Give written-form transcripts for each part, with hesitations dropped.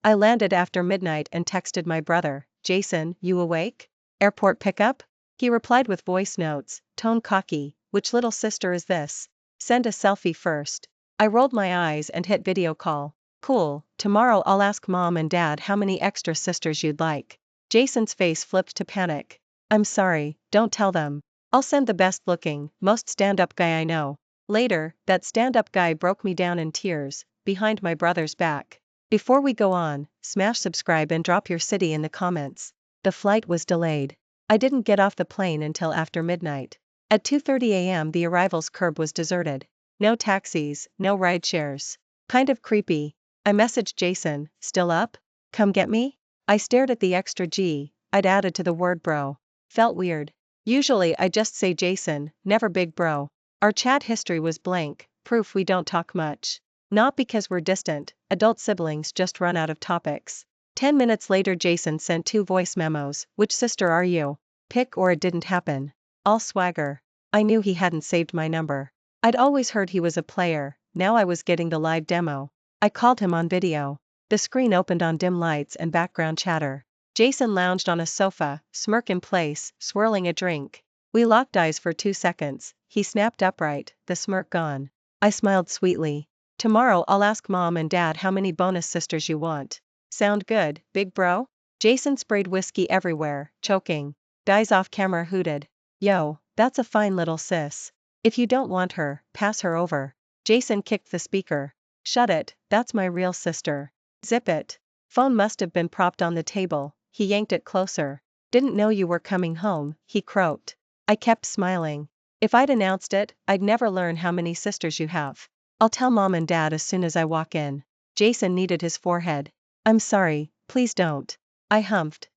I landed after midnight and texted my brother, Jason, you awake? Airport pickup? He replied with voice notes, tone cocky, which little sister is this? Send a selfie first. I rolled my eyes and hit video call. Cool, tomorrow I'll ask mom and dad how many extra sisters you'd like. Jason's face flipped to panic. I'm sorry, don't tell them. I'll send the best looking, most stand-up guy I know. Later, that stand-up guy broke me down in tears, behind my brother's back. Before we go on, smash subscribe and drop your city in the comments. The flight was delayed. I didn't get off the plane until after midnight. At 2:30 a.m. the arrivals curb was deserted. No taxis, no ride shares. Kind of creepy. I messaged Jason, still up? Come get me? I stared at the extra G I'd added to the word bro. Felt weird. Usually I just say Jason, never big bro. Our chat history was blank, proof we don't talk much. Not because we're distant, adult siblings just run out of topics. 10 minutes later Jason sent 2 voice memos, which sister are you? Pick or it didn't happen. All swagger. I knew he hadn't saved my number. I'd always heard he was a player, now I was getting the live demo. I called him on video. The screen opened on dim lights and background chatter. Jason lounged on a sofa, smirk in place, swirling a drink. We locked eyes for 2 seconds, he snapped upright, the smirk gone. I smiled sweetly. Tomorrow I'll ask mom and dad how many bonus sisters you want. Sound good, big bro? Jason sprayed whiskey everywhere, choking. Guys off camera hooted. Yo, that's a fine little sis. If you don't want her, pass her over. Jason kicked the speaker. Shut it, that's my real sister. Zip it. Phone must have been propped on the table, he yanked it closer. Didn't know you were coming home, he croaked. I kept smiling. If I'd announced it, I'd never learn how many sisters you have. I'll tell mom and dad as soon as I walk in. Jason kneaded his forehead. I'm sorry, please don't. I humphed.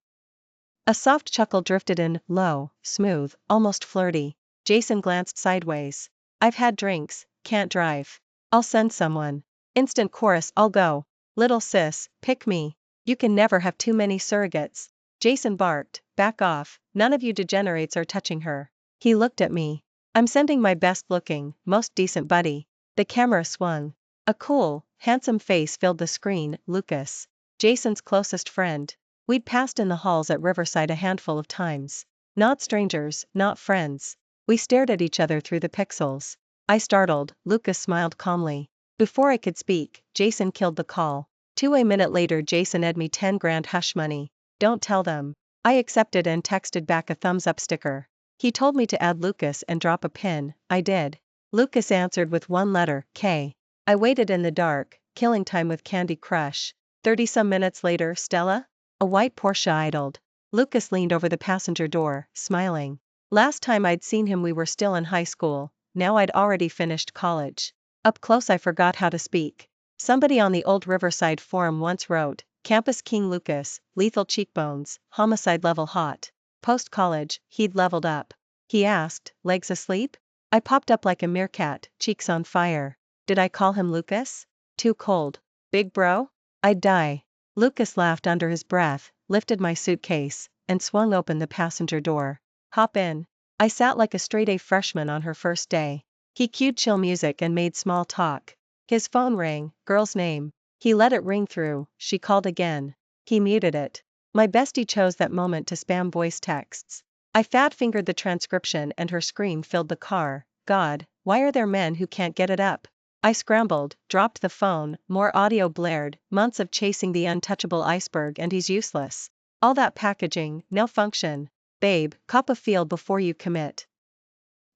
A soft chuckle drifted in, low, smooth, almost flirty. Jason glanced sideways. I've had drinks, can't drive. I'll send someone. Instant chorus, I'll go. Little sis, pick me. You can never have too many surrogates. Jason barked, back off, none of you degenerates are touching her. He looked at me. I'm sending my best looking, most decent buddy. The camera swung. A cool, handsome face filled the screen, Lucas. Jason's closest friend. We'd passed in the halls at Riverside a handful of times. Not strangers, not friends. We stared at each other through the pixels. I startled, Lucas smiled calmly. Before I could speak, Jason killed the call. A minute later Jason ed me 10 grand hush money. Don't tell them. I accepted and texted back a thumbs up sticker. He told me to add Lucas and drop a pin, I did. Lucas answered with 1 letter, K. I waited in the dark, killing time with Candy Crush. 30-some minutes later, Stella? A white Porsche idled. Lucas leaned over the passenger door, smiling. Last time I'd seen him we were still in high school, now I'd already finished college. Up close I forgot how to speak. Somebody on the old Riverside forum once wrote, Campus King Lucas, lethal cheekbones, homicide level hot. Post-college, he'd leveled up. He asked, legs asleep? I popped up like a meerkat, cheeks on fire. Did I call him Lucas? Too cold. Big bro? I'd die. Lucas laughed under his breath, lifted my suitcase, and swung open the passenger door. Hop in. I sat like a straight-A freshman on her first day. He cued chill music and made small talk. His phone rang, girl's name. He let it ring through, she called again. He muted it. My bestie chose that moment to spam voice texts. I fat-fingered the transcription and her scream filled the car. God, why are there men who can't get it up? I scrambled, dropped the phone, more audio blared, months of chasing the untouchable iceberg and he's useless. All that packaging, no function. Babe, cop a feel before you commit.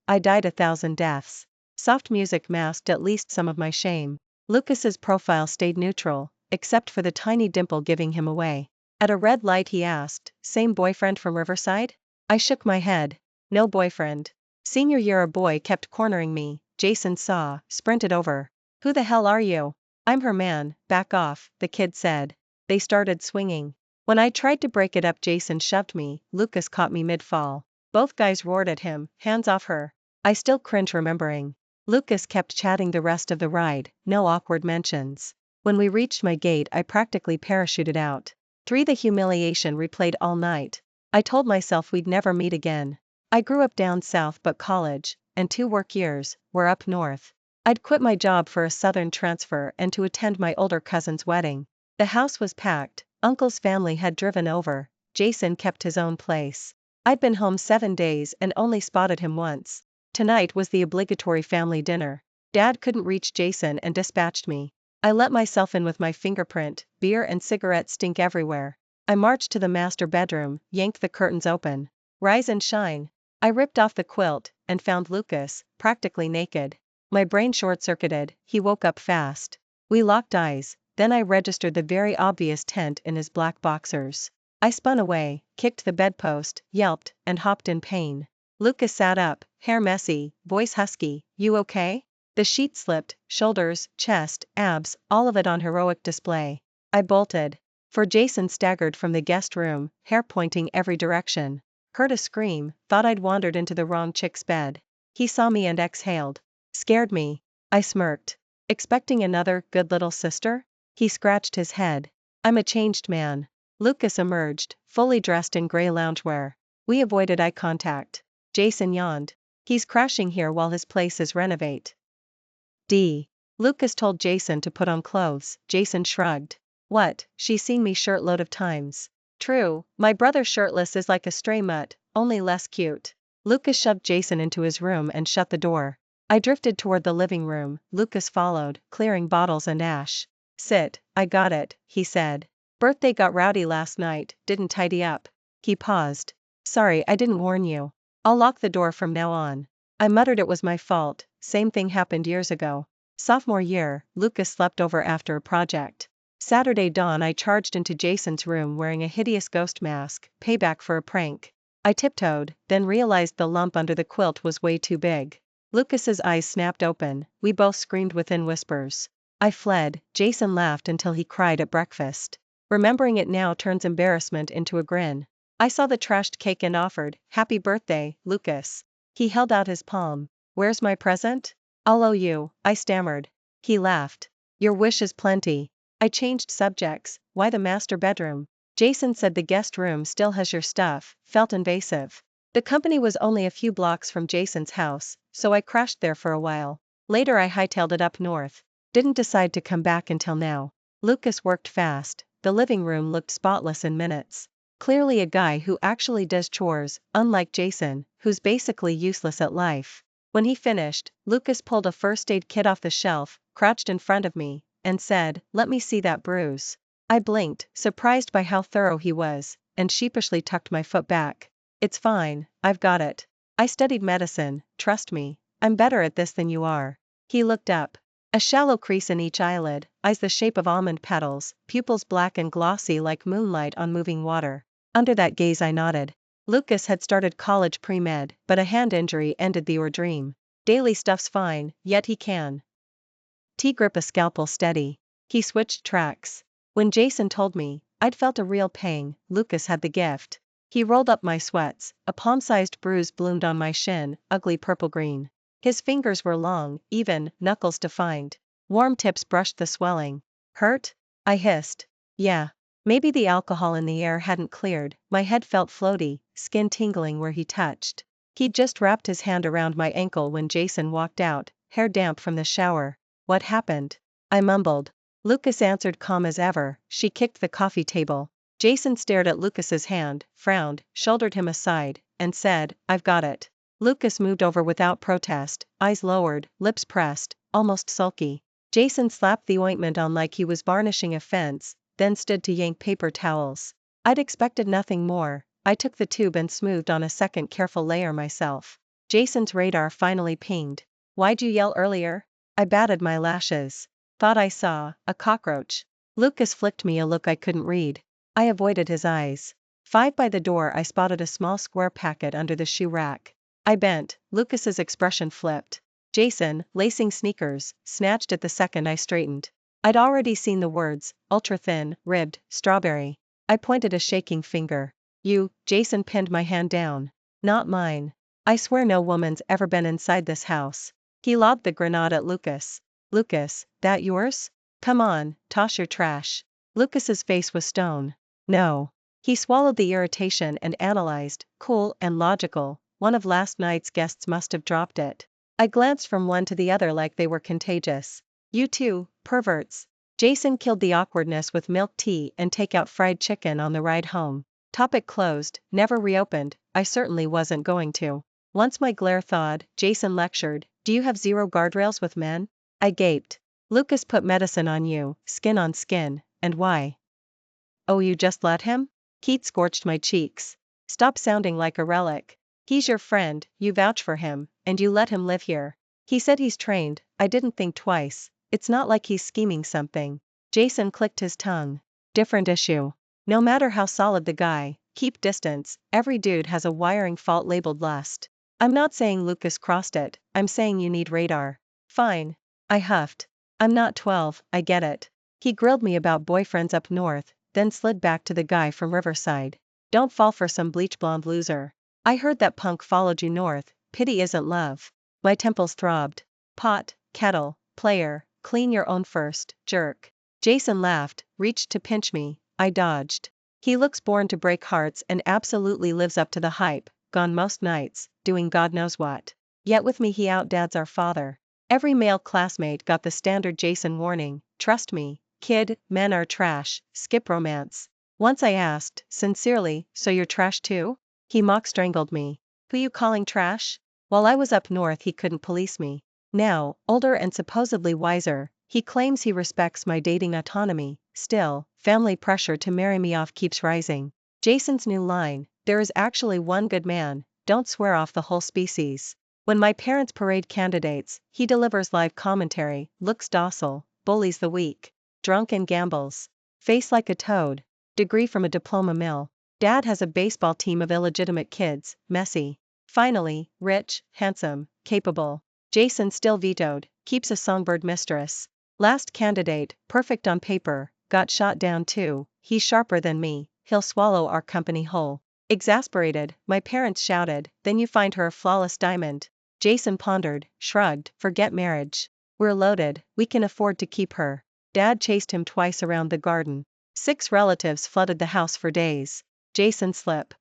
I died 1,000 deaths. Soft music masked at least some of my shame. Lucas's profile stayed neutral, except for the tiny dimple giving him away. At a red light he asked, same boyfriend from Riverside? I shook my head. No boyfriend. Senior year a boy kept cornering me, Jason saw, sprinted over. Who the hell are you? I'm her man, back off, the kid said. They started swinging. When I tried to break it up Jason shoved me, Lucas caught me mid-fall. Both guys roared at him, hands off her. I still cringe remembering. Lucas kept chatting the rest of the ride, no awkward mentions. When we reached my gate I practically parachuted out. The humiliation replayed all night. I told myself we'd never meet again. I grew up down south but college, and 2 work years, were up north. I'd quit my job for a southern transfer and to attend my older cousin's wedding. The house was packed, Uncle's family had driven over, Jason kept his own place. I'd been home 7 days and only spotted him once. Tonight was the obligatory family dinner. Dad couldn't reach Jason and dispatched me. I let myself in with my fingerprint, beer and cigarette stink everywhere. I marched to the master bedroom, yanked the curtains open. Rise and shine. I ripped off the quilt, and found Lucas, practically naked. My brain short-circuited, he woke up fast. We locked eyes, then I registered the very obvious tent in his black boxers. I spun away, kicked the bedpost, yelped, and hopped in pain. Lucas sat up, hair messy, voice husky, "You okay?" The sheet slipped, shoulders, chest, abs, all of it on heroic display. I bolted. For Jason staggered from the guest room, hair pointing every direction. Heard a scream, thought I'd wandered into the wrong chick's bed. He saw me and exhaled. Scared me. I smirked. Expecting another good little sister? He scratched his head. I'm a changed man. Lucas emerged, fully dressed in gray loungewear. We avoided eye contact. Jason yawned. He's crashing here while his place is renovate. Lucas told Jason to put on clothes. Jason shrugged. What, she's seen me shirtload of times. True, my brother shirtless is like a stray mutt, only less cute. Lucas shoved Jason into his room and shut the door. I drifted toward the living room, Lucas followed, clearing bottles and ash. Sit, I got it, he said. Birthday got rowdy last night, didn't tidy up. He paused. Sorry, I didn't warn you. I'll lock the door from now on. I muttered it was my fault, same thing happened years ago. Sophomore year, Lucas slept over after a project. Saturday dawn I charged into Jason's room wearing a hideous ghost mask, payback for a prank. I tiptoed, then realized the lump under the quilt was way too big. Lucas's eyes snapped open, we both screamed within whispers. I fled, Jason laughed until he cried at breakfast. Remembering it now turns embarrassment into a grin. I saw the trashed cake and offered, "Happy birthday, Lucas." He held out his palm. "Where's my present?" "I'll owe you," I stammered. He laughed. "Your wish is plenty." I changed subjects. Why the master bedroom? Jason said the guest room still has your stuff, felt invasive. The company was only a few blocks from Jason's house, so I crashed there for a while. Later I hightailed it up north. Didn't decide to come back until now. Lucas worked fast. The living room looked spotless in minutes. Clearly a guy who actually does chores, unlike Jason, who's basically useless at life. When he finished, Lucas pulled a first aid kit off the shelf, crouched in front of me, and said, "Let me see that bruise." I blinked, surprised by how thorough he was, and sheepishly tucked my foot back. "It's fine, I've got it. I studied medicine, trust me, I'm better at this than you are." He looked up. A shallow crease in each eyelid, eyes the shape of almond petals, pupils black and glossy like moonlight on moving water. Under that gaze I nodded. Lucas had started college pre-med, but a hand injury ended the dream. Daily stuff's fine, yet he can grip a scalpel steady. He switched tracks. When Jason told me, I'd felt a real pang. Lucas had the gift. He rolled up my sweats, a palm-sized bruise bloomed on my shin, ugly purple-green. His fingers were long, even, knuckles defined. Warm tips brushed the swelling. "Hurt?" I hissed. "Yeah." Maybe the alcohol in the air hadn't cleared, my head felt floaty, skin tingling where he touched. He'd just wrapped his hand around my ankle when Jason walked out, hair damp from the shower. "What happened?" I mumbled. Lucas answered calm as ever, "She kicked the coffee table." Jason stared at Lucas's hand, frowned, shouldered him aside, and said, "I've got it." Lucas moved over without protest, eyes lowered, lips pressed, almost sulky. Jason slapped the ointment on like he was varnishing a fence, then stood to yank paper towels. I'd expected nothing more. I took the tube and smoothed on a second careful layer myself. Jason's radar finally pinged. "Why'd you yell earlier?" I batted my lashes. "Thought I saw a cockroach." Lucas flicked me a look I couldn't read. I avoided his eyes. 5 by the door I spotted a small square packet under the shoe rack. I bent, Lucas's expression flipped. Jason, lacing sneakers, snatched it the second I straightened. I'd already seen the words, ultra-thin, ribbed, strawberry. I pointed a shaking finger. "You," Jason pinned my hand down. "Not mine. I swear no woman's ever been inside this house." He lobbed the grenade at Lucas. "Lucas, that yours? Come on, toss your trash." Lucas's face was stone. "No." He swallowed the irritation and analyzed, cool and logical, "One of last night's guests must have dropped it." I glanced from one to the other like they were contagious. "You two, perverts." Jason killed the awkwardness with milk tea and takeout fried chicken on the ride home. Topic closed, never reopened. I certainly wasn't going to. Once my glare thawed, Jason lectured, "Do you have zero guardrails with men?" I gaped. "Lucas put medicine on you, skin on skin, and why?" "Oh, you just let him?" Keith scorched my cheeks. "Stop sounding like a relic. He's your friend, you vouch for him, and you let him live here. He said he's trained." I didn't think twice. It's not like he's scheming something. Jason clicked his tongue. "Different issue. No matter how solid the guy, keep distance. Every dude has a wiring fault labeled lust. I'm not saying Lucas crossed it, I'm saying you need radar." "Fine." I huffed. "I'm not 12, I get it." He grilled me about boyfriends up north, then slid back to the guy from Riverside. "Don't fall for some bleach blonde loser. I heard that punk followed you north, pity isn't love." My temples throbbed. "Pot, kettle, player, clean your own first, jerk." Jason laughed, reached to pinch me. I dodged. "He looks born to break hearts and absolutely lives up to the hype, gone most nights, doing God knows what. Yet with me he outdads our father." Every male classmate got the standard Jason warning, "Trust me, kid, men are trash, skip romance." Once I asked, sincerely, "So you're trash too?" He mock strangled me. "Who you calling trash?" While I was up north he couldn't police me. Now, older and supposedly wiser, he claims he respects my dating autonomy. Still, family pressure to marry me off keeps rising. Jason's new line, "There is actually one good man, don't swear off the whole species." When my parents parade candidates, he delivers live commentary, looks docile, bullies the weak, drunk and gambles. Face like a toad. Degree from a diploma mill. Dad has a baseball team of illegitimate kids, messy. Finally, rich, handsome, capable. Jason still vetoed, keeps a songbird mistress. Last candidate, perfect on paper, got shot down too. He's sharper than me, he'll swallow our company whole. Exasperated, my parents shouted, "Then you find her a flawless diamond." Jason pondered, shrugged, "Forget marriage. We're loaded, we can afford to keep her." Dad chased him twice around the garden. 6 relatives flooded the house for days. Jason slip.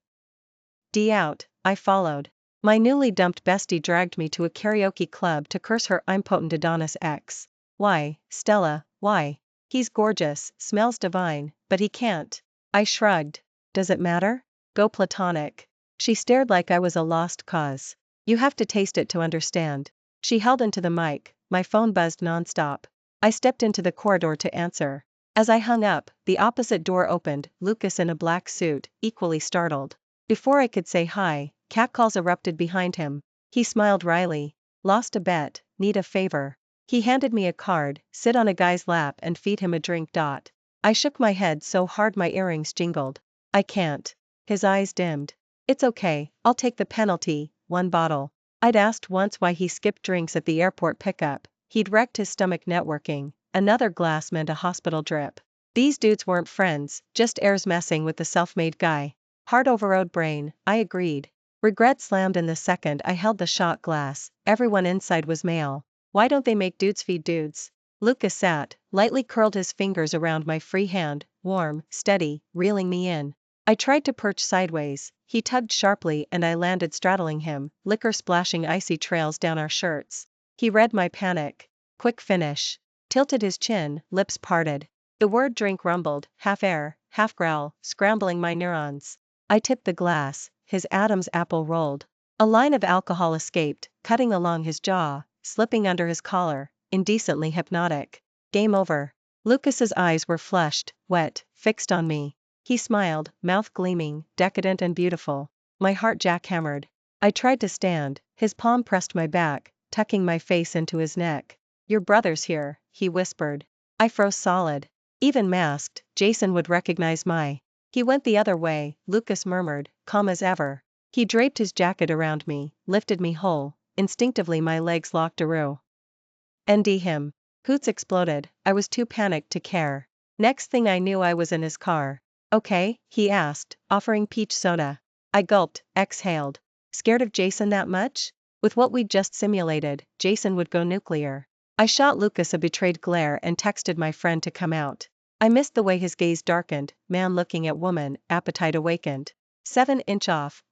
D out, I followed. My newly dumped bestie dragged me to a karaoke club to curse her impotent Adonis ex. "Why, Stella, why? He's gorgeous, smells divine, but he can't." I shrugged. "Does it matter? Go platonic." She stared like I was a lost cause. "You have to taste it to understand." She held into the mic, my phone buzzed nonstop. I stepped into the corridor to answer. As I hung up, the opposite door opened, Lucas in a black suit, equally startled. Before I could say hi, catcalls erupted behind him. He smiled wryly. "Lost a bet, need a favor." He handed me a card, sit on a guy's lap and feed him a drink. I shook my head so hard my earrings jingled. "I can't." His eyes dimmed. "It's okay, I'll take the penalty, 1 bottle." I'd asked once why he skipped drinks at the airport pickup. He'd wrecked his stomach networking. Another glass meant a hospital drip. These dudes weren't friends, just heirs messing with the self-made guy. Heart overrode brain, I agreed. Regret slammed in the second I held the shot glass. Everyone inside was male. Why don't they make dudes feed dudes? Lucas sat, lightly curled his fingers around my free hand, warm, steady, reeling me in. I tried to perch sideways, he tugged sharply and I landed straddling him, liquor splashing icy trails down our shirts. He read my panic. Quick finish. Tilted his chin, lips parted. The word drink rumbled, half air, half growl, scrambling my neurons. I tipped the glass, his Adam's apple rolled. A line of alcohol escaped, cutting along his jaw, slipping under his collar, indecently hypnotic. Game over. Lucas's eyes were flushed, wet, fixed on me. He smiled, mouth gleaming, decadent and beautiful. My heart jackhammered. I tried to stand, his palm pressed my back, tucking my face into his neck. "Your brother's here," he whispered. I froze solid. Even masked, Jason would recognize my. He went the other way, Lucas murmured, calm as ever. He draped his jacket around me, lifted me whole. Instinctively my legs locked aroo. "ND him." Hoots exploded, I was too panicked to care. Next thing I knew I was in his car. "Okay?" he asked, offering peach soda. I gulped, exhaled. Scared of Jason that much? With what we'd just simulated, Jason would go nuclear. I shot Lucas a betrayed glare and texted my friend to come out. I missed the way his gaze darkened, man looking at woman, appetite awakened. 7-inch off,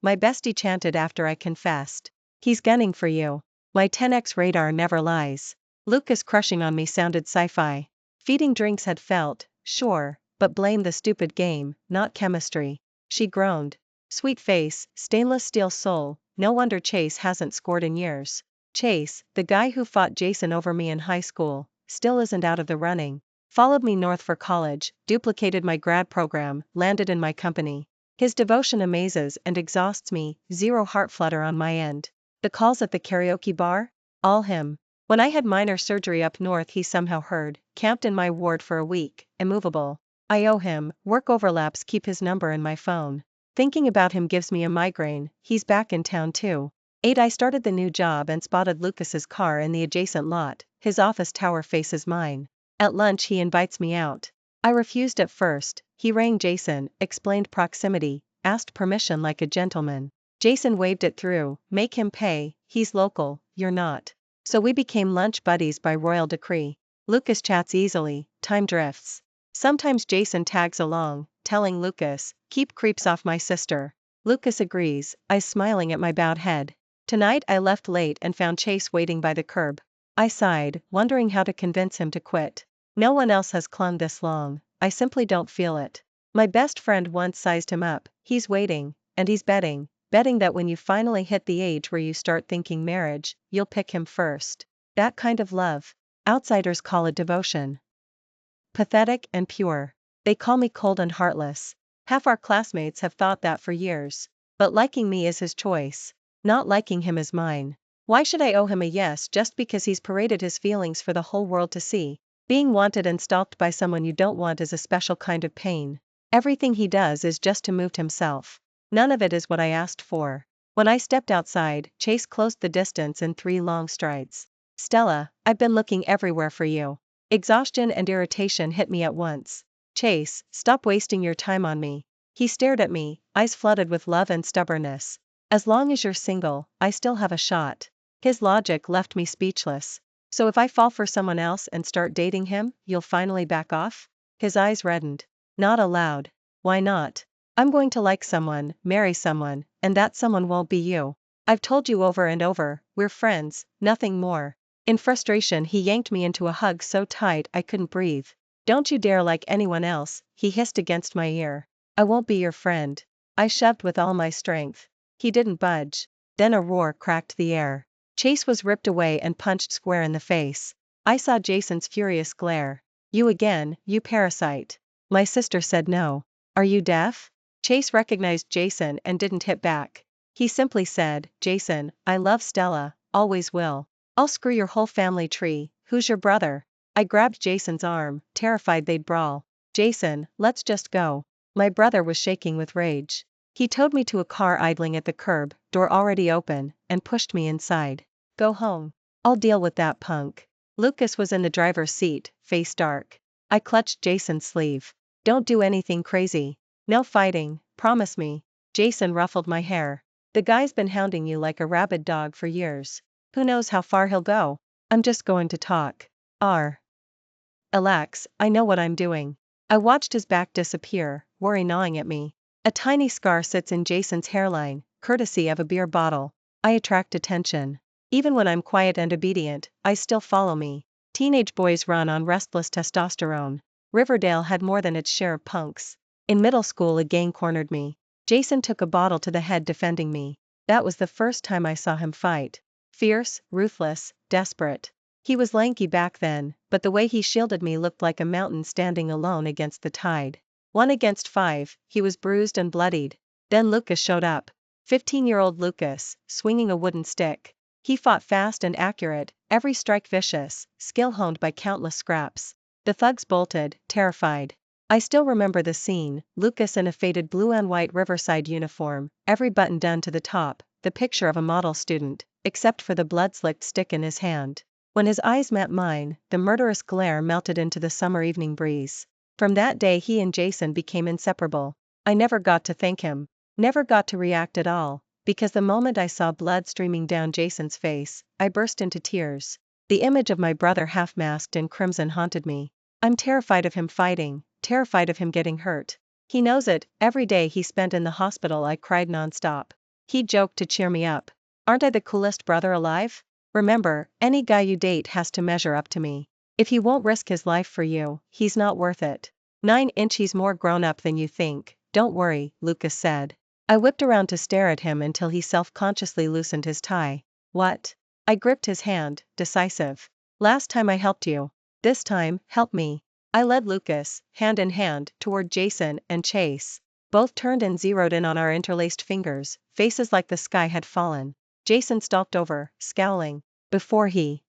my bestie chanted after I confessed. "He's gunning for you." My 10x radar never lies. Lucas crushing on me sounded sci-fi. Feeding drinks had felt, sure, but blame the stupid game, not chemistry. She groaned. Sweet face, stainless steel soul, no wonder Chase hasn't scored in years. Chase, the guy who fought Jason over me in high school, still isn't out of the running. Followed me north for college, duplicated my grad program, landed in my company. His devotion amazes and exhausts me, zero heart flutter on my end. The calls at the karaoke bar? All him. When I had minor surgery up north he somehow heard, camped in my ward for a week, immovable. I owe him, work overlaps keep his number in my phone. Thinking about him gives me a migraine, he's back in town too. 8. I started the new job and spotted Lucas's car in the adjacent lot, his office tower faces mine. At lunch he invites me out. I refused at first, he rang Jason, explained proximity, asked permission like a gentleman. Jason waved it through, make him pay, he's local, you're not. So we became lunch buddies by royal decree. Lucas chats easily, time drifts. Sometimes Jason tags along, telling Lucas, keep creeps off my sister. Lucas agrees, eyes smiling at my bowed head. Tonight I left late and found Chase waiting by the curb. I sighed, wondering how to convince him to quit. No one else has clung this long, I simply don't feel it. My best friend once sized him up, he's waiting, and he's betting that when you finally hit the age where you start thinking marriage, you'll pick him first. That kind of love. Outsiders call it devotion. Pathetic and pure. They call me cold and heartless. Half our classmates have thought that for years. But liking me is his choice. Not liking him is mine. Why should I owe him a yes just because he's paraded his feelings for the whole world to see? Being wanted and stalked by someone you don't want is a special kind of pain. Everything he does is just to move himself. None of it is what I asked for. When I stepped outside, Chase closed the distance in 3 long strides. Stella, I've been looking everywhere for you. Exhaustion and irritation hit me at once. Chase, stop wasting your time on me. He stared at me, eyes flooded with love and stubbornness. As long as you're single, I still have a shot. His logic left me speechless. So if I fall for someone else and start dating him, you'll finally back off? His eyes reddened. Not aloud. Why not? I'm going to like someone, marry someone, and that someone won't be you. I've told you over and over, we're friends, nothing more. In frustration he yanked me into a hug so tight I couldn't breathe. Don't you dare like anyone else, he hissed against my ear. I won't be your friend. I shoved with all my strength. He didn't budge. Then a roar cracked the air. Chase was ripped away and punched square in the face. I saw Jason's furious glare. You again, you parasite. My sister said no. Are you deaf? Chase recognized Jason and didn't hit back. He simply said, Jason, I love Stella, always will. I'll screw your whole family tree, who's your brother? I grabbed Jason's arm, terrified they'd brawl. Jason, let's just go. My brother was shaking with rage. He towed me to a car idling at the curb, door already open, and pushed me inside. Go home. I'll deal with that punk. Lucas was in the driver's seat, face dark. I clutched Jason's sleeve. Don't do anything crazy. No fighting, promise me. Jason ruffled my hair. The guy's been hounding you like a rabid dog for years. Who knows how far he'll go? I'm just going to talk. Relax, I know what I'm doing. I watched his back disappear, worry gnawing at me. A tiny scar sits in Jason's hairline, courtesy of a beer bottle. I attract attention. Even when I'm quiet and obedient, eyes still follow me. Teenage boys run on restless testosterone. Riverdale had more than its share of punks. In middle school a gang cornered me. Jason took a bottle to the head defending me. That was the first time I saw him fight. Fierce, ruthless, desperate. He was lanky back then, but the way he shielded me looked like a mountain standing alone against the tide. 1 against 5, he was bruised and bloodied. Then Lucas showed up. 15-year-old Lucas, swinging a wooden stick. He fought fast and accurate, every strike vicious, skill honed by countless scraps. The thugs bolted, terrified. I still remember the scene, Lucas in a faded blue and white Riverside uniform, every button done to the top, the picture of a model student, except for the blood-slicked stick in his hand. When his eyes met mine, the murderous glare melted into the summer evening breeze. From that day he and Jason became inseparable. I never got to thank him. Never got to react at all, because the moment I saw blood streaming down Jason's face, I burst into tears. The image of my brother half-masked in crimson haunted me. I'm terrified of him fighting, terrified of him getting hurt. He knows it, every day he spent in the hospital I cried non-stop. He joked to cheer me up. Aren't I the coolest brother alive? Remember, any guy you date has to measure up to me. If he won't risk his life for you, he's not worth it. 9 inch. He's more grown up than you think, don't worry, Lucas said. I whipped around to stare at him until he self-consciously loosened his tie. What? I gripped his hand, decisive. Last time I helped you. This time, help me. I led Lucas, hand in hand, toward Jason and Chase. Both turned and zeroed in on our interlaced fingers, faces like the sky had fallen. Jason stalked over, scowling. Before he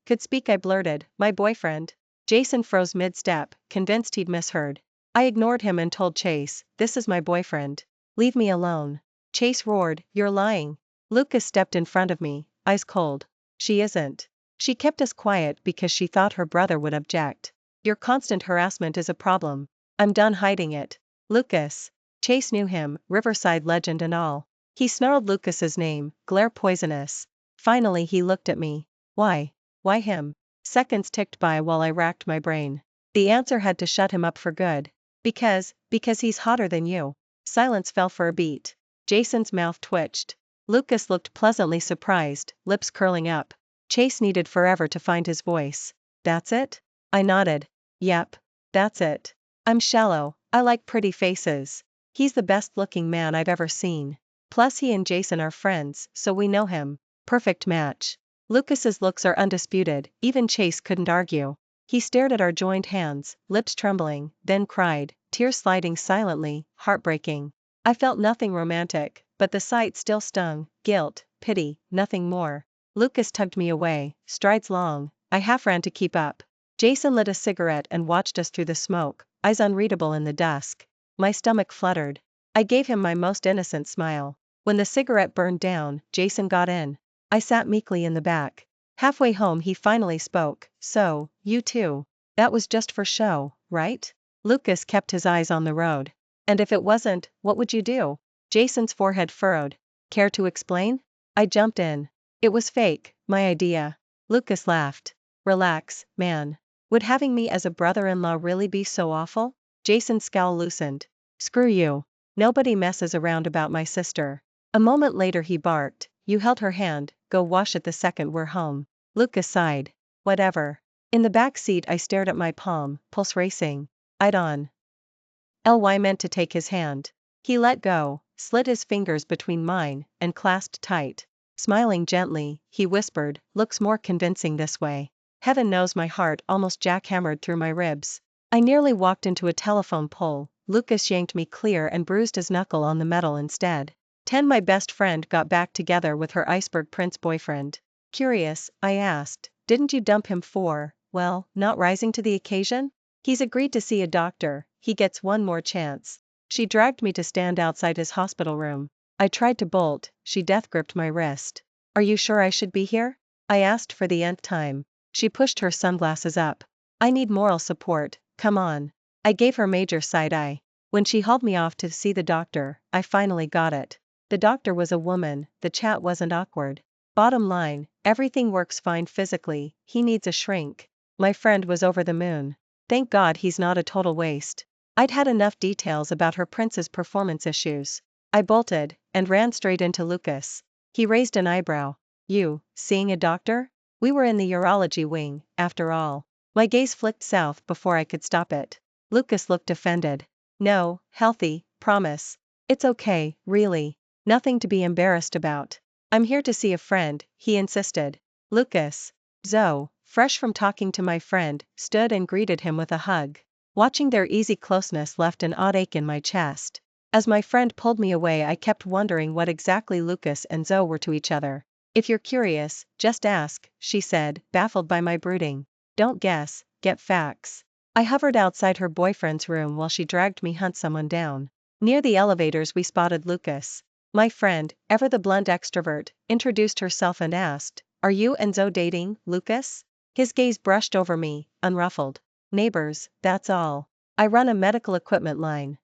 could speak, I blurted, my boyfriend. Jason froze mid-step, convinced he'd misheard. I ignored him and told Chase, this is my boyfriend. Leave me alone. Chase roared, you're lying. Lucas stepped in front of me, eyes cold. She isn't. She kept us quiet because she thought her brother would object. Your constant harassment is a problem. I'm done hiding it. Lucas. Chase knew him, Riverside legend and all. He snarled Lucas's name, glare poisonous. Finally he looked at me. Why? Why him? Seconds ticked by while I racked my brain. The answer had to shut him up for good. Because he's hotter than you. Silence fell for a beat. Jason's mouth twitched. Lucas looked pleasantly surprised, lips curling up. Chase needed forever to find his voice. That's it? I nodded. Yep. That's it. I'm shallow, I like pretty faces. He's the best-looking man I've ever seen. Plus he and Jason are friends, so we know him. Perfect match. Lucas's looks are undisputed, even Chase couldn't argue. He stared at our joined hands, lips trembling, then cried, tears sliding silently, heartbreaking. I felt nothing romantic, but the sight still stung, guilt, pity, nothing more. Lucas tugged me away, strides long, I half ran to keep up. Jason lit a cigarette and watched us through the smoke, eyes unreadable in the dusk. My stomach fluttered. I gave him my most innocent smile. When the cigarette burned down, Jason got in. I sat meekly in the back. Halfway home he finally spoke, so, you too. That was just for show, right? Lucas kept his eyes on the road. And if it wasn't, what would you do? Jason's forehead furrowed. Care to explain? I jumped in. It was fake, my idea. Lucas laughed. Relax, man. Would having me as a brother-in-law really be so awful? Jason's scowl loosened. Screw you. Nobody messes around about my sister. A moment later he barked, you held her hand, go wash it the second we're home. Lucas sighed. Whatever. In the back seat I stared at my palm, pulse racing. I'd on. Ly meant to take his hand. He let go, slid his fingers between mine, and clasped tight. Smiling gently, he whispered, looks more convincing this way. Heaven knows my heart almost jackhammered through my ribs. I nearly walked into a telephone pole. Lucas yanked me clear and bruised his knuckle on the metal instead. 10 My best friend got back together with her iceberg prince boyfriend. Curious, I asked, didn't you dump him for, well, not rising to the occasion? He's agreed to see a doctor, he gets one more chance. She dragged me to stand outside his hospital room. I tried to bolt, she death-gripped my wrist. Are you sure I should be here? I asked for the nth time. She pushed her sunglasses up. I need moral support, come on. I gave her major side-eye. When she hauled me off to see the doctor, I finally got it. The doctor was a woman, the chat wasn't awkward. Bottom line, everything works fine physically, he needs a shrink. My friend was over the moon. Thank God he's not a total waste. I'd had enough details about her prince's performance issues. I bolted, and ran straight into Lucas. He raised an eyebrow. You, seeing a doctor? We were in the urology wing, after all. My gaze flicked south before I could stop it. Lucas looked offended. No, healthy, promise. It's okay, really. Nothing to be embarrassed about. I'm here to see a friend, he insisted. Lucas. Zoe, fresh from talking to my friend, stood and greeted him with a hug. Watching their easy closeness left an odd ache in my chest. As my friend pulled me away, I kept wondering what exactly Lucas and Zoe were to each other. If you're curious, just ask, she said, baffled by my brooding. Don't guess, get facts. I hovered outside her boyfriend's room while she dragged me hunt someone down. Near the elevators we spotted Lucas. My friend, ever the blunt extrovert, introduced herself and asked, are you and Zoe dating, Lucas? His gaze brushed over me, unruffled. Neighbors, that's all. I run a medical equipment line.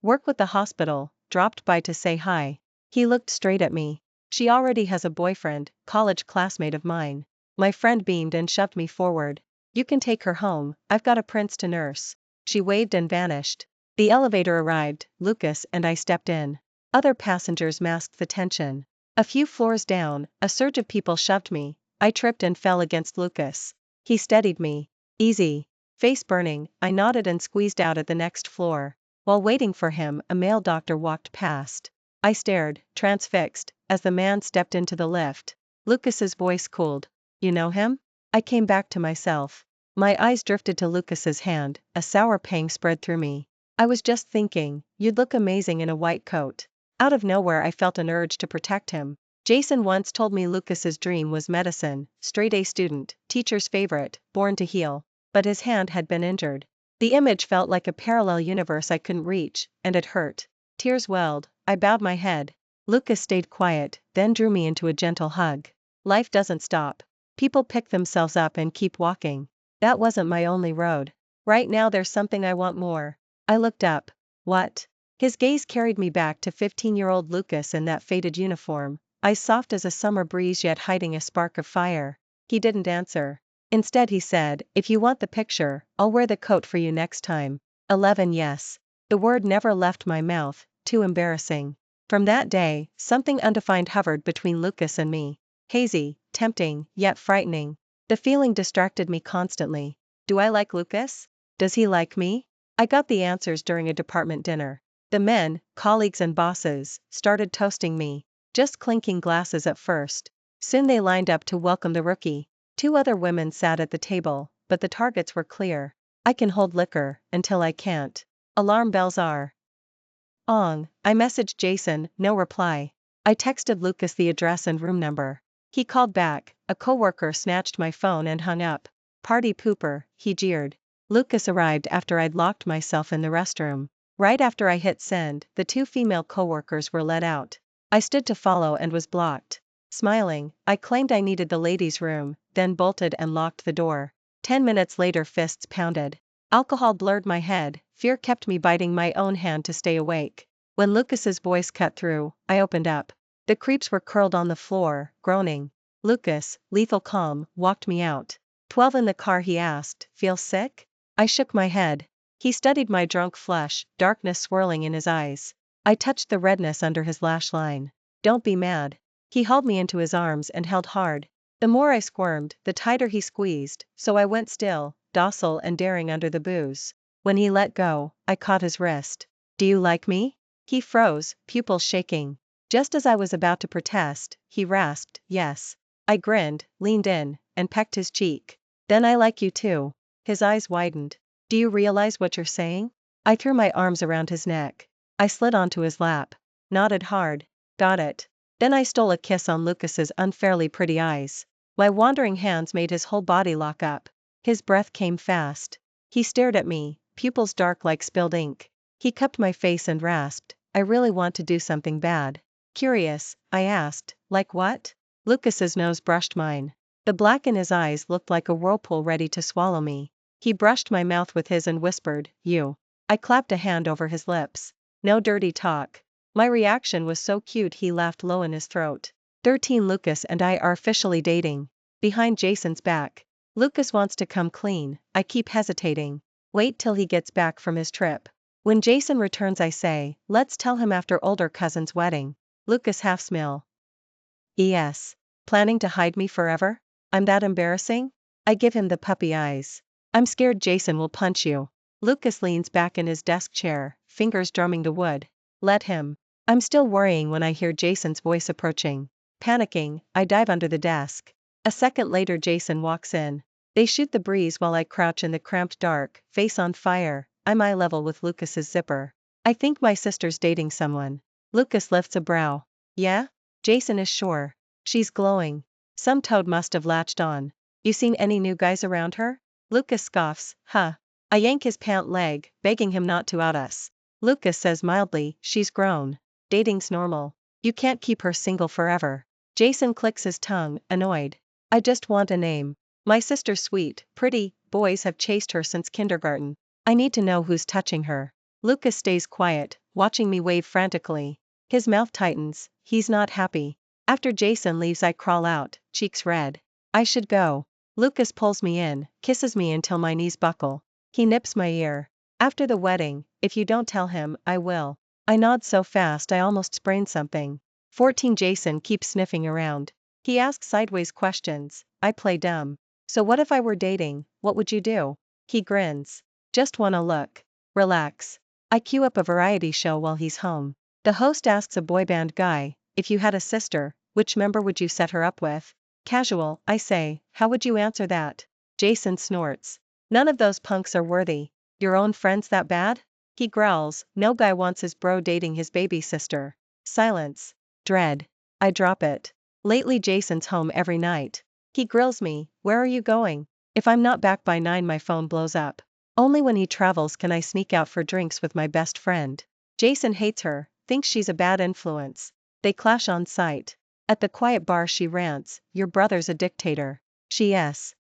Work with the hospital, dropped by to say hi. He looked straight at me. She already has a boyfriend, college classmate of mine. My friend beamed and shoved me forward. You can take her home, I've got a prince to nurse. She waved and vanished. The elevator arrived, Lucas and I stepped in. Other passengers masked the tension. A few floors down, a surge of people shoved me. I tripped and fell against Lucas. He steadied me. Easy. Face burning, I nodded and squeezed out at the next floor. While waiting for him, a male doctor walked past. I stared, transfixed, as the man stepped into the lift. Lucas's voice cooled. You know him? I came back to myself. My eyes drifted to Lucas's hand, a sour pang spread through me. I was just thinking, you'd look amazing in a white coat. Out of nowhere I felt an urge to protect him. Jason once told me Lucas's dream was medicine, straight A student, teacher's favorite, born to heal. But his hand had been injured. The image felt like a parallel universe I couldn't reach, and it hurt. Tears welled. I bowed my head. Lucas stayed quiet, then drew me into a gentle hug. Life doesn't stop. People pick themselves up and keep walking. That wasn't my only road. Right now there's something I want more. I looked up. What? His gaze carried me back to 15-year-old Lucas in that faded uniform, eyes soft as a summer breeze yet hiding a spark of fire. He didn't answer. Instead he said, if you want the picture, I'll wear the coat for you next time. 11 Yes. The word never left my mouth, too embarrassing. From that day, something undefined hovered between Lucas and me. Hazy, tempting, yet frightening. The feeling distracted me constantly. Do I like Lucas? Does he like me? I got the answers during a department dinner. The men, colleagues and bosses, started toasting me. Just clinking glasses at first. Soon they lined up to welcome the rookie. 2 other women sat at the table, but the targets were clear. I can hold liquor, until I can't. Alarm bells are ong. I messaged Jason, no reply. I texted Lucas the address and room number. He called back, a coworker snatched my phone and hung up. Party pooper, he jeered. Lucas arrived after I'd locked myself in the restroom. Right after I hit send, the 2 female coworkers were let out. I stood to follow and was blocked. Smiling, I claimed I needed the ladies' room, then bolted and locked the door. 10 minutes later fists pounded. Alcohol blurred my head, fear kept me biting my own hand to stay awake. When Lucas's voice cut through, I opened up. The creeps were curled on the floor, groaning. Lucas, lethal calm, walked me out. 12 in the car he asked, feel sick? I shook my head. He studied my drunk flush, darkness swirling in his eyes. I touched the redness under his lash line. Don't be mad. He hauled me into his arms and held hard. The more I squirmed, the tighter he squeezed, so I went still, docile and daring under the booze. When he let go, I caught his wrist. Do you like me? He froze, pupils shaking. Just as I was about to protest, he rasped, yes. I grinned, leaned in, and pecked his cheek. Then I like you too. His eyes widened. Do you realize what you're saying? I threw my arms around his neck. I slid onto his lap. Nodded hard. Got it. Then I stole a kiss on Lucas's unfairly pretty eyes. My wandering hands made his whole body lock up. His breath came fast. He stared at me, pupils dark like spilled ink. He cupped my face and rasped, I really want to do something bad. Curious, I asked, like what? Lucas's nose brushed mine. The black in his eyes looked like a whirlpool ready to swallow me. He brushed my mouth with his and whispered, you. I clapped a hand over his lips. No dirty talk. My reaction was so cute he laughed low in his throat. 13 Lucas and I are officially dating. Behind Jason's back. Lucas wants to come clean, I keep hesitating. Wait till he gets back from his trip. When Jason returns I say, let's tell him after older cousin's wedding. Lucas half smile. Yes. Planning to hide me forever? I'm that embarrassing? I give him the puppy eyes. I'm scared Jason will punch you. Lucas leans back in his desk chair, fingers drumming the wood. Let him. I'm still worrying when I hear Jason's voice approaching. Panicking, I dive under the desk. A second later Jason walks in. They shoot the breeze while I crouch in the cramped dark, face on fire. I'm eye level with Lucas's zipper. I think my sister's dating someone. Lucas lifts a brow. Yeah? Jason is sure. She's glowing. Some toad must have latched on. You seen any new guys around her? Lucas scoffs, huh? I yank his pant leg, begging him not to out us. Lucas says mildly, she's grown. Dating's normal. You can't keep her single forever. Jason clicks his tongue, annoyed. I just want a name. My sister's sweet, pretty, boys have chased her since kindergarten. I need to know who's touching her. Lucas stays quiet, watching me wave frantically. His mouth tightens, he's not happy. After Jason leaves I crawl out, cheeks red. I should go. Lucas pulls me in, kisses me until my knees buckle. He nips my ear. After the wedding, if you don't tell him, I will. I nod so fast I almost sprained something. 14 Jason keeps sniffing around. He asks sideways questions, I play dumb. So what if I were dating, what would you do? He grins. Just wanna look. Relax. I queue up a variety show while he's home. The host asks a boy band guy, if you had a sister, which member would you set her up with? Casual, I say, how would you answer that? Jason snorts. None of those punks are worthy. Your own friends that bad? He growls, no guy wants his bro dating his baby sister. Silence. Dread. I drop it. Lately Jason's home every night. He grills me, where are you going? If I'm not back by 9 my phone blows up. Only when he travels can I sneak out for drinks with my best friend. Jason hates her, thinks she's a bad influence. They clash on sight. At the quiet bar she rants, your brother's a dictator. She eyes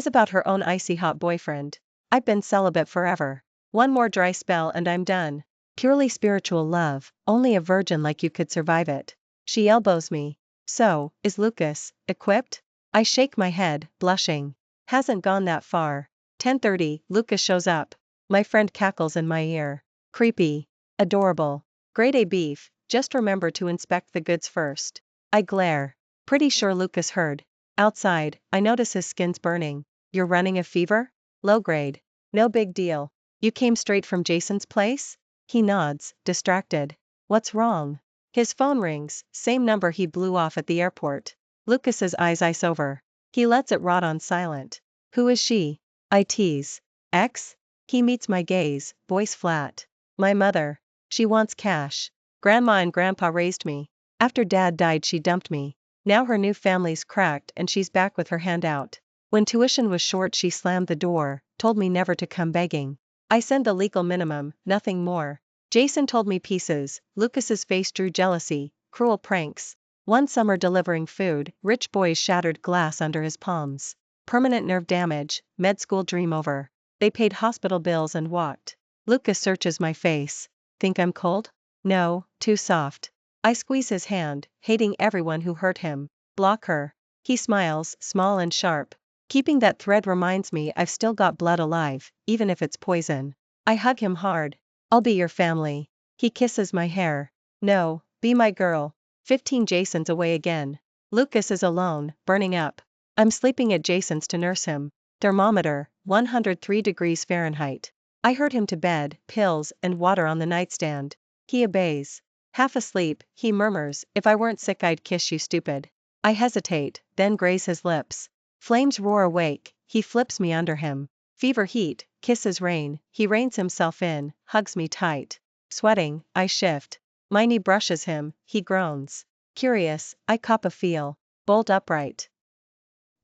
about her own icy hot boyfriend. I've been celibate forever. One more dry spell and I'm done. Purely spiritual love, only a virgin like you could survive it. She elbows me. So, is Lucas equipped? I shake my head, blushing. Hasn't gone that far. 10:30, Lucas shows up. My friend cackles in my ear. Creepy. Adorable. Grade A beef, just remember to inspect the goods first. I glare. Pretty sure Lucas heard. Outside, I notice his skin's burning. You're running a fever? Low grade. No big deal. You came straight from Jason's place? He nods, distracted. What's wrong? His phone rings, same number he blew off at the airport. Lucas's eyes ice over. He lets it rot on silent. Who is she? I tease. Ex? He meets my gaze, voice flat. My mother. She wants cash. Grandma and grandpa raised me. After dad died she dumped me. Now her new family's cracked and she's back with her hand out. When tuition was short she slammed the door, told me never to come begging. I send the legal minimum, nothing more. Jason told me pieces, Lucas's face drew jealousy, cruel pranks. One summer delivering food, rich boys shattered glass under his palms. Permanent nerve damage, med school dream over. They paid hospital bills and walked. Lucas searches my face. Think I'm cold? No, too soft. I squeeze his hand, hating everyone who hurt him. Block her. He smiles, small and sharp. Keeping that thread reminds me I've still got blood alive, even if it's poison. I hug him hard. I'll be your family. He kisses my hair. No, be my girl. 15 Jason's away again. Lucas is alone, burning up. I'm sleeping at Jason's to nurse him. Thermometer, 103 degrees Fahrenheit. I herd him to bed, pills and water on the nightstand. He obeys. Half asleep, he murmurs, if I weren't sick I'd kiss you stupid. I hesitate, then graze his lips. Flames roar awake, he flips me under him. Fever heat, kisses rain, he reins himself in, hugs me tight. Sweating, I shift. My knee brushes him, he groans. Curious, I cop a feel. Bolt upright.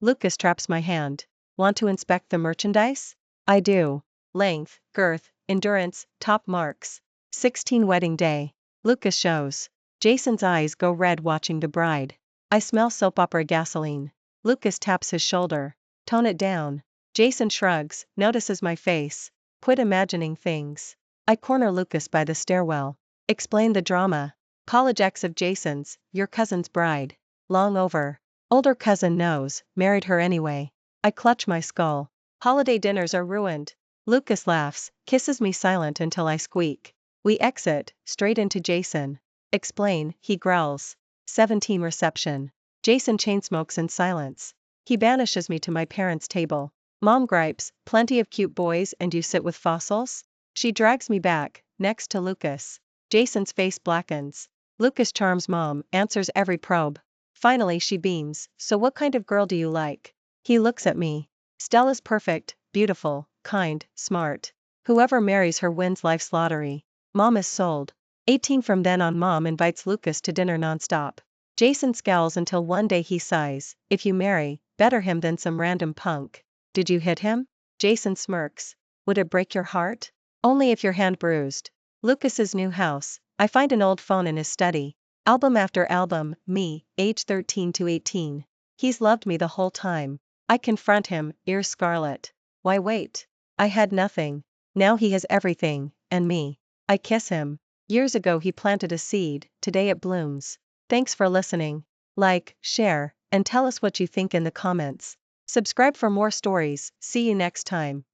Lucas traps my hand. Want to inspect the merchandise? I do. Length, girth, endurance, top marks. 16 wedding day. Lucas shows. Jason's eyes go red watching the bride. I smell soap opera gasoline. Lucas taps his shoulder. Tone it down. Jason shrugs, notices my face. Quit imagining things. I corner Lucas by the stairwell. Explain the drama. College ex of Jason's, your cousin's bride. Long over. Older cousin knows, married her anyway. I clutch my skull. Holiday dinners are ruined. Lucas laughs, kisses me silent until I squeak. We exit, straight into Jason. Explain, he growls. 17 reception. Jason chainsmokes in silence. He banishes me to my parents' table. Mom gripes, plenty of cute boys and you sit with fossils? She drags me back, next to Lucas. Jason's face blackens. Lucas charms mom, answers every probe. Finally she beams, so what kind of girl do you like? He looks at me. Stella's perfect, beautiful, kind, smart. Whoever marries her wins life's lottery. Mom is sold. 18 from then on mom invites Lucas to dinner nonstop. Jason scowls until one day he sighs, if you marry, better him than some random punk. Did you hit him? Jason smirks. Would it break your heart? Only if your hand bruised. Lucas's new house. I find an old phone in his study. Album after album, me, age 13 to 18. He's loved me the whole time. I confront him, ears scarlet. Why wait? I had nothing. Now he has everything, and me. I kiss him. Years ago he planted a seed, today it blooms. Thanks for listening. Like, share, and tell us what you think in the comments. Subscribe for more stories. See you next time.